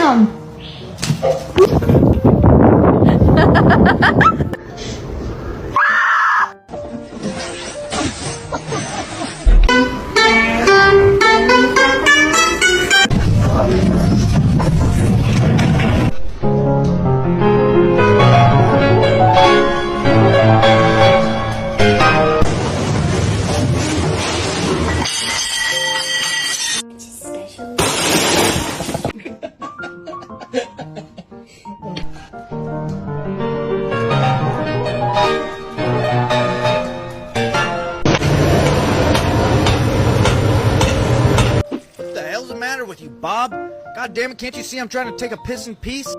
Damn! What the hell's the matter with you, Bob? God damn it, can't you see I'm trying to take a piss in peace?